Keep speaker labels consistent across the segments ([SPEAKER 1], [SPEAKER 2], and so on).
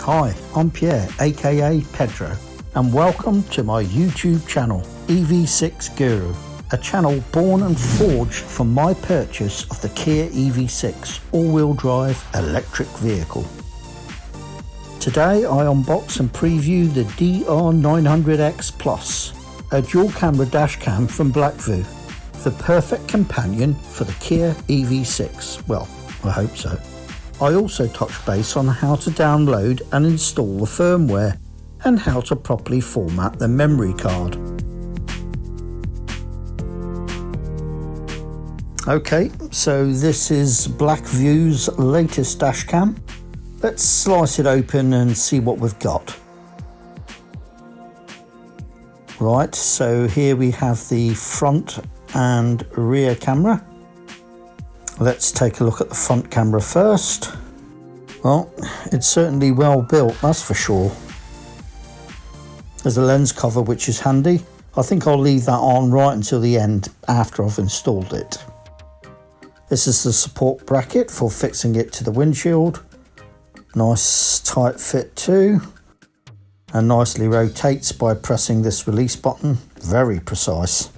[SPEAKER 1] Hi, I'm Pierre, aka Pedro, and welcome to my YouTube channel, 𝗃𝗍6 Guru, a channel born and forged from my purchase of the Kia 𝗃𝗍6 all-wheel drive electric vehicle. Today I unbox and preview the DR900X Plus, a dual camera dash cam from Blackvue, the perfect companion for the Kia 𝗃𝗍6. Well, I hope so. I also touch base on how to download and install the firmware and how to properly format the memory card. Okay, so this is Blackvue's latest dash cam. Let's slice it open and see what we've got. Right, so here we have the front and rear camera. Let's take a look at the front camera first. Well, it's certainly well built, that's for sure. There's a lens cover which is handy. I think I'll leave that on right until the end after I've installed it. This is the support bracket for fixing it to the windshield. Nice tight fit too. And nicely rotates by pressing this release button. Very precise.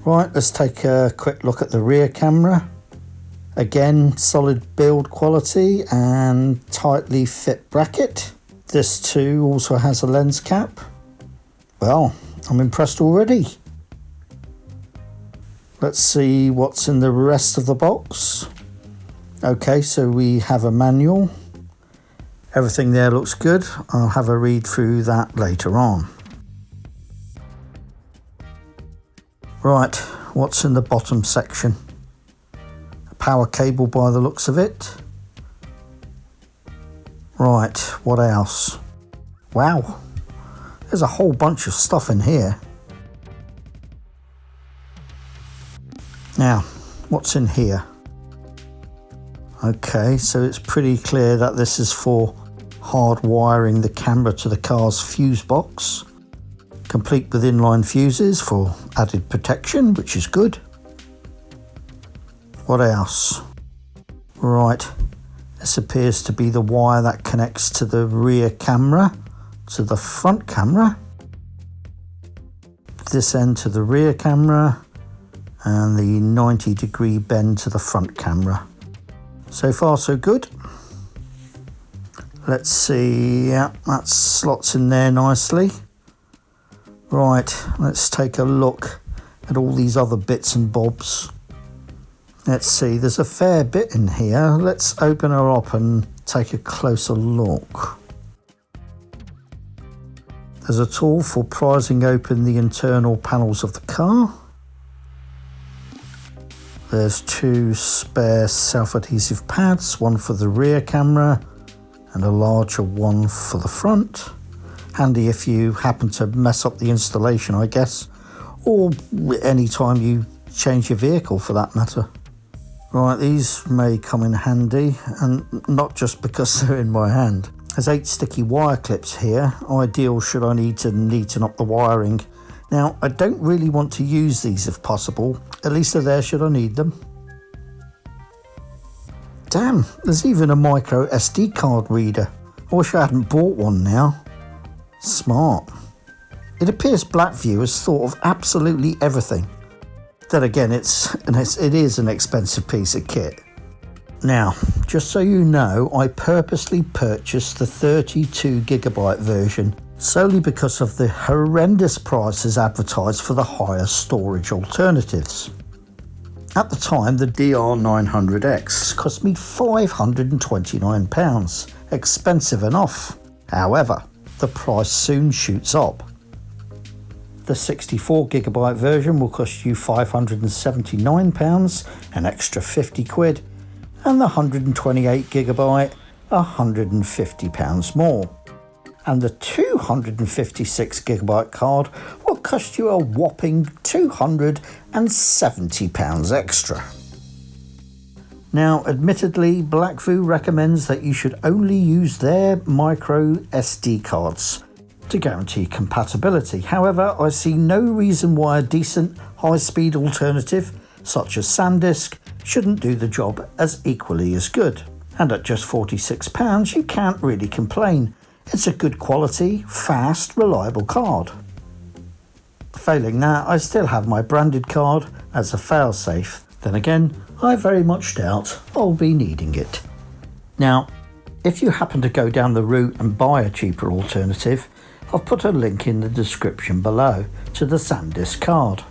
[SPEAKER 1] Right, let's take a quick look at the rear camera. Again, solid build quality and tightly fit bracket. This too also has a lens cap. Well, I'm impressed already. Let's see what's in the rest of the box. Okay, so we have a manual. Everything there looks good. I'll have a read through that later on. Right, what's in the bottom section? A power cable by the looks of it. Right, what else? Wow, there's a whole bunch of stuff in here. Now, what's in here? Okay, so it's pretty clear that this is for hardwiring the camera to the car's fuse box. Complete with inline fuses for added protection, which is good. What else? Right, this appears to be the wire that connects to the rear camera to the front camera. This end to the rear camera and the 90-degree bend to the front camera. So far so good. Let's see, yeah, that slots in there nicely. Right, let's take a look at all these other bits and bobs. Let's see, there's a fair bit in here. Let's open her up and take a closer look. There's a tool for prising open the internal panels of the car. There's two spare self-adhesive pads, one for the rear camera and a larger one for the front. Handy if you happen to mess up the installation, I guess, or any time you change your vehicle for that matter. Right, these may come in handy, and not just because they're in my hand. There's 8 sticky wire clips here, ideal should I need to neaten up the wiring. Now, I don't really want to use these if possible, at least they're there should I need them. Damn, there's even a micro SD card reader. I wish I hadn't bought one now. Smart. It appears Blackvue has thought of absolutely everything. Then again, it is an expensive piece of kit. Now, just so you know, I purposely purchased the 32GB version solely because of the horrendous prices advertised for the higher storage alternatives. At the time, the DR900X cost me £529, expensive enough. However, the price soon shoots up. The 64GB version will cost you £579, an extra £50, and the 128GB, £150 more. And the 256GB card will cost you a whopping £270 extra. Now, admittedly, Blackvue recommends that you should only use their micro SD cards to guarantee compatibility. However, I see no reason why a decent high-speed alternative, such as SanDisk, shouldn't do the job as equally as good. And at just £46, you can't really complain. It's a good quality, fast, reliable card. Failing that, I still have my branded card as a failsafe. Then again, I very much doubt I'll be needing it. Now, if you happen to go down the route and buy a cheaper alternative, I've put a link in the description below to the SanDisk card.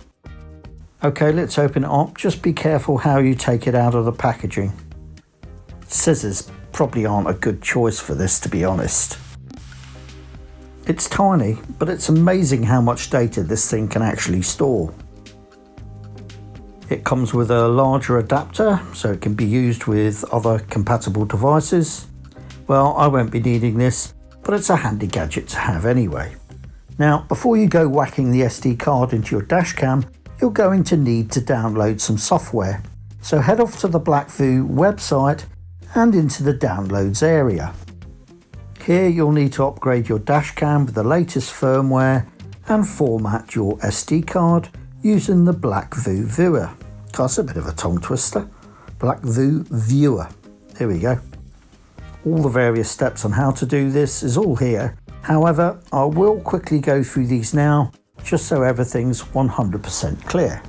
[SPEAKER 1] Okay, let's open it up. Just be careful how you take it out of the packaging. Scissors probably aren't a good choice for this, to be honest. It's tiny, but it's amazing how much data this thing can actually store. It comes with a larger adapter, so it can be used with other compatible devices. Well, I won't be needing this, but it's a handy gadget to have anyway. Now, before you go whacking the SD card into your dash cam, you're going to need to download some software. So head off to the Blackvue website and into the downloads area. Here you'll need to upgrade your dash cam with the latest firmware and format your SD card using the Blackvue viewer. That's a bit of a tongue twister. Blackvue viewer. Here we go. All the various steps on how to do this is all here. However, I will quickly go through these now, just so everything's 100% clear.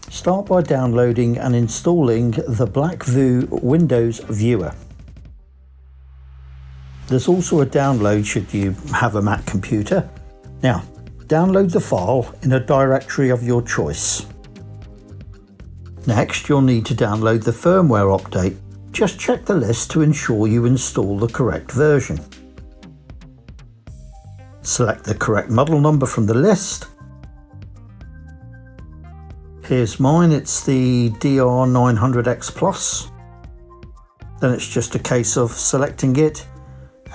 [SPEAKER 1] Start by downloading and installing the Blackvue Windows Viewer. There's also a download should you have a Mac computer. Now, download the file in a directory of your choice. Next, you'll need to download the firmware update. Just check the list to ensure you install the correct version. Select the correct model number from the list. Here's mine, it's the DR900X Plus. Then it's just a case of selecting it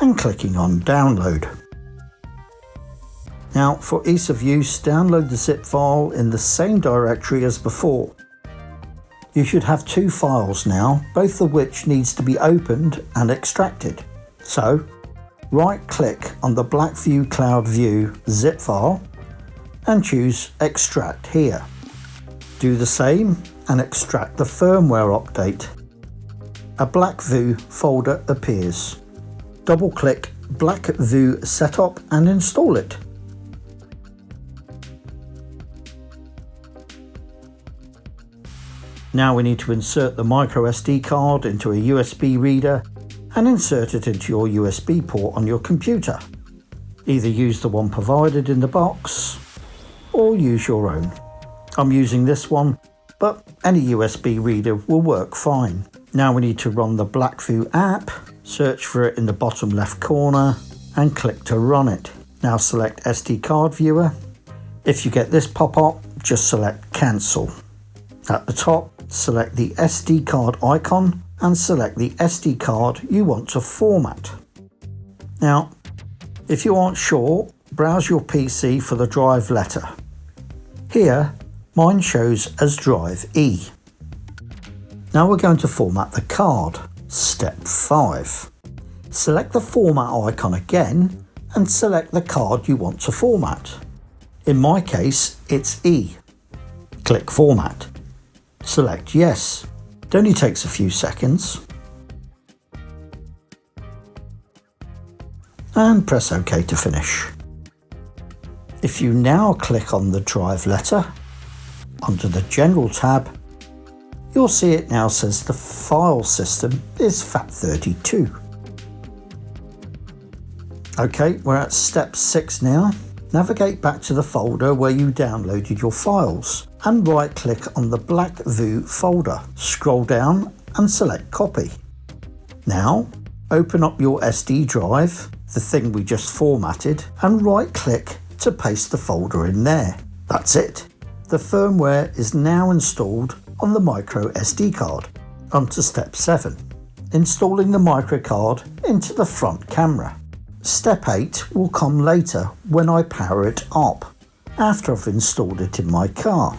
[SPEAKER 1] and clicking on download. Now, for ease of use, download the zip file in the same directory as before. You should have two files now, both of which needs to be opened and extracted. So, right click on the Blackvue Cloud View zip file and choose Extract here. Do the same and extract the firmware update. A Blackvue folder appears. Double click Blackvue Setup and install it. Now we need to insert the micro SD card into a USB reader and insert it into your USB port on your computer. Either use the one provided in the box or use your own. I'm using this one, but any USB reader will work fine. Now we need to run the Blackvue app, search for it in the bottom left corner and click to run it. Now select SD card viewer. If you get this pop-up, just select cancel. At the top, select the SD card icon and select the SD card you want to format. Now, if you aren't sure, browse your PC for the drive letter. Here, mine shows as drive E. Now we're going to format the card. Step 5. Select the format icon again and select the card you want to format. In my case, it's E. Click Format. Select Yes. It only takes a few seconds. And press OK to finish. If you now click on the drive letter, under the General tab, you'll see it now says the file system is FAT32. Okay, we're at step 6 now. Navigate back to the folder where you downloaded your files and right click on the Blackvue folder. Scroll down and select Copy. Now, open up your SD drive, the thing we just formatted, and right click to paste the folder in there. That's it. The firmware is now installed on the micro SD card. On to step 7. Installing the micro card into the front camera. Step 8 will come later when I power it up, after I've installed it in my car.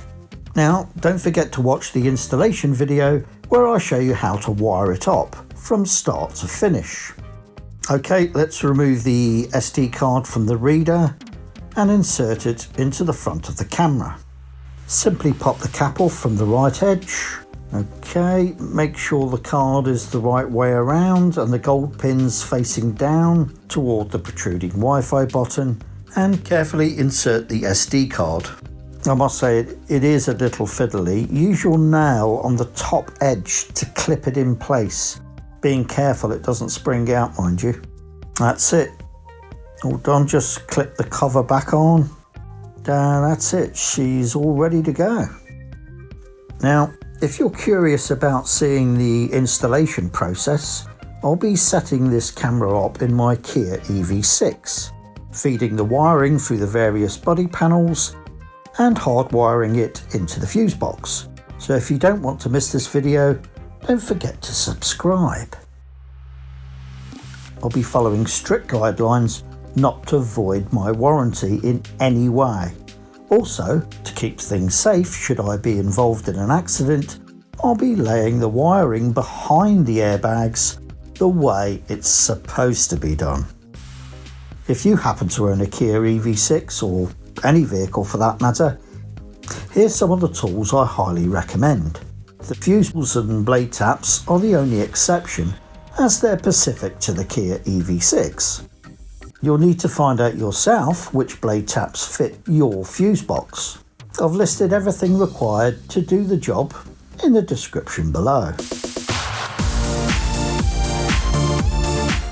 [SPEAKER 1] Now, don't forget to watch the installation video where I show you how to wire it up from start to finish. Okay, let's remove the SD card from the reader and insert it into the front of the camera. Simply pop the cap off from the right edge Okay, make sure the card is the right way around and the gold pin's facing down toward the protruding Wi-Fi button, and carefully insert the SD card. I must say it is a little fiddly. Use your nail on the top edge to clip it in place, being careful it doesn't spring out, mind you. That's it. All done, just clip the cover back on. That's it, she's all ready to go. Now, if you're curious about seeing the installation process, I'll be setting this camera up in my Kia EV6, feeding the wiring through the various body panels and hardwiring it into the fuse box. So if you don't want to miss this video, don't forget to subscribe. I'll be following strict guidelines not to void my warranty in any way. Also, to keep things safe should I be involved in an accident, I'll be laying the wiring behind the airbags the way it's supposed to be done. If you happen to own a Kia EV6 or any vehicle for that matter, here's some of the tools I highly recommend. The fuses and blade taps are the only exception, as they're specific to the Kia EV6. You'll need to find out yourself which blade taps fit your fuse box. I've listed everything required to do the job in the description below.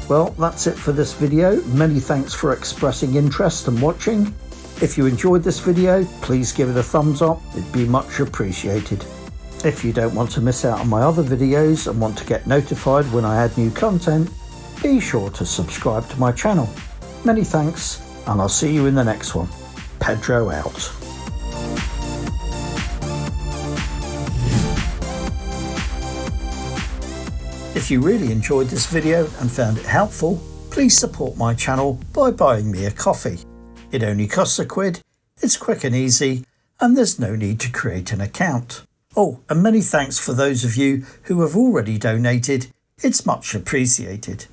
[SPEAKER 1] Well, that's it for this video. Many thanks for expressing interest and watching. If you enjoyed this video, please give it a thumbs up, it'd be much appreciated. If you don't want to miss out on my other videos and want to get notified when I add new content, be sure to subscribe to my channel. Many thanks, and I'll see you in the next one. 𝗃𝗄𝗄𝗃 out. If you really enjoyed this video and found it helpful, please support my channel by buying me a coffee. It only costs £1, it's quick and easy, and there's no need to create an account. Oh, and many thanks for those of you who have already donated, it's much appreciated.